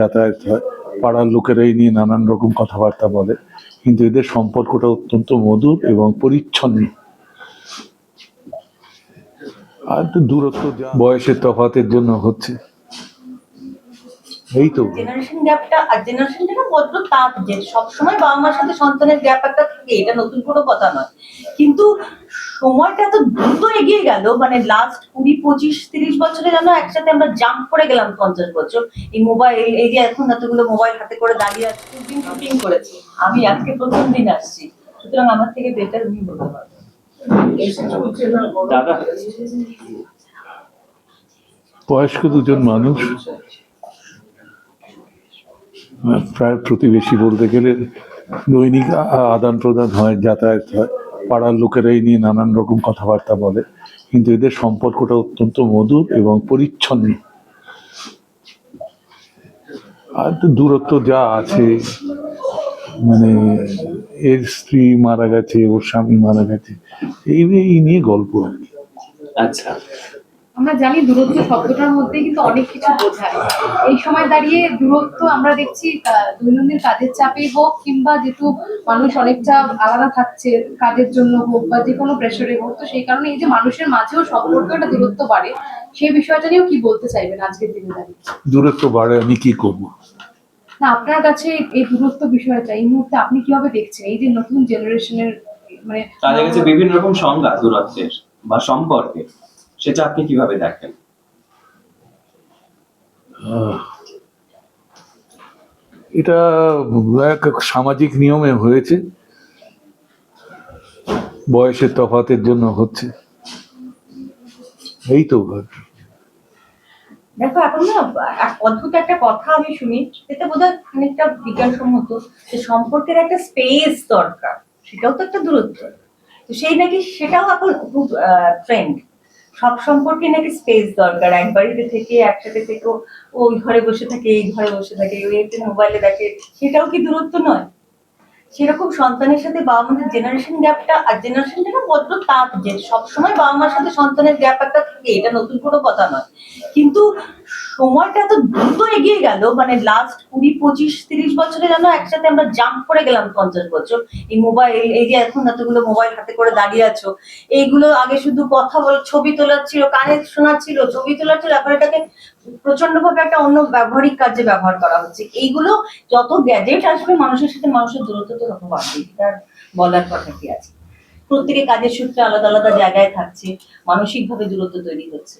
যাতায়াত হয়, পাড়ার লোকেরা এই নিয়ে নানান রকম কথাবার্তা বলে, কিন্তু এদের সম্পর্কটা অত্যন্ত মধুর এবং পরিচ্ছন্ন। আর তো দূরত্ব বয়সের তফাতের জন্য হচ্ছে, এই তো জেনারেশন গ্যাপটা। আর জেনারেশনটা না বড্ড তাপ, যে সবসময় বাবা মার সাথে সন্তানের গ্যাপ একটা থাকে, এটা নতুন কোনো কথা নয়, কিন্তু সময়টা তো দ্রুত এগিয়ে গেল, মানে লাস্ট 20, 25, 30 বছরে যেন একসাথে আমরা জাম্প করে গেলাম 50 বছর। এই মোবাইল, এই যে এখন এতগুলো মোবাইল হাতে করে দাঁড়িয়ে আছে, দিন শুটিং করেছি আমি, আজকে প্রথম দিন আসছি, সুতরাং আমার থেকে বেটার উনি বলতে পারবেন। দাদা, বয়স্ক দুজন মানুষ, প্রায় প্রতিবেশী বলতে গেলে, দৈনিক আদান প্রদান হয়, যাতায়াত হয়, পাড়ার লোকেরা এই নিয়ে নানান রকম কথাবার্তা বলে, কিন্তু এদের সম্পর্কটা অত্যন্ত মধুর এবং পরিচ্ছন্ন। আর তো দূরত্ব যা আছে, মানে এর স্ত্রী মারা গেছে, ওর স্বামী মারা গেছে, এই নিয়ে গল্প আর কি। আচ্ছা, আমরা জানি দূরত্ব শব্দটার মধ্যে কিন্তু অনেক কিছু বোঝায়। এই সময় দাঁড়িয়ে দূরত্ব আমরা দেখছি দৈনন্দিন কাজের চাপেই হোক, কিংবা যেহেতু মানুষ অনেকটা আলাদা থাকছে কাজের জন্য হোক বা যে কোনো প্রেশারে হোক, তো সেই কারণে এই যে মানুষের মাঝেও সম্পর্কটা দূরত্ব বাড়ে, সেই বিষয়টা নিয়েও কি বলতে চাইবেন আজকের দিনে দাঁড়িয়ে? দূরত্ব বাড়ে, আমি কি করবো? না, আপনার কাছে এই দূরত্ব বিষয়টা এই মুহূর্তে আপনি কিভাবে দেখছেন? এই যে নতুন জেনারেশনের, মানে তাদের কাছে বিভিন্ন রকম সংজ্ঞা দূরত্বের বা সম্পর্কে, সেটা আপনি কিভাবে দেখেন? এটা এক সামাজিক নিয়মে হয়েছে, বয়সের তফাতের জন্য হচ্ছে, এই তো। দেখো, এখন না এক অদ্ভুত একটা কথা আমি শুনি, এটা বোধহয় খানিকটা বিজ্ঞানসম্মত, যে সম্পর্কের একটা স্পেস দরকার, সেটাও তো একটা দূরত্ব। তো সেই নাকি সেটাও এখন খুব ট্রেন্ড, সব সম্পর্কে নাকি স্পেস দরকার, এক বাড়িতে থেকে একসাথে থেকেও ওই ঘরে বসে থাকে, এই ঘরে বসে থাকে, ওই একটু মোবাইলে দেখে, সেটাও কি দূরত্ব নয়? সেরকম সন্তানের সাথে বাবা মাদের জেনারেশন গ্যাপটা, আর জেনারেশনটা না বড্ড তাপ, যে সবসময় বাবা মার সাথে সন্তানের গ্যাপ একটা থাকে, এটা নতুন কোনো কথা নয়, কিন্তু সময়টা তো দ্রুত এগিয়ে গেল, মানে লাস্ট 20, 25, 30 বছরে যেন একসাথে আমরা জাম্প করে গেলাম 50 বছর। এই মোবাইল, এই যে এখন এতগুলো মোবাইল হাতে করে দাঁড়িয়ে আছো, এইগুলো আগে শুধু কথা বল, ছবি তোলার ছিল, কানে শোনা ছিল, ছবি তোলার ছিল, এখন এটাকে প্রচন্ড ভাবে একটা অন্য ব্যবহারিক কাজে ব্যবহার করা হচ্ছে। এইগুলো যত গ্যাজেট আসবে, মানুষের সাথে মানুষের দূরত্ব তো তত বাড়বে, তার বলার কথা কি আছে? প্রত্যেকে কাজের সূত্রে আলাদা আলাদা জায়গায় থাকছে, মানসিক ভাবে দূরত্ব তৈরি হচ্ছে।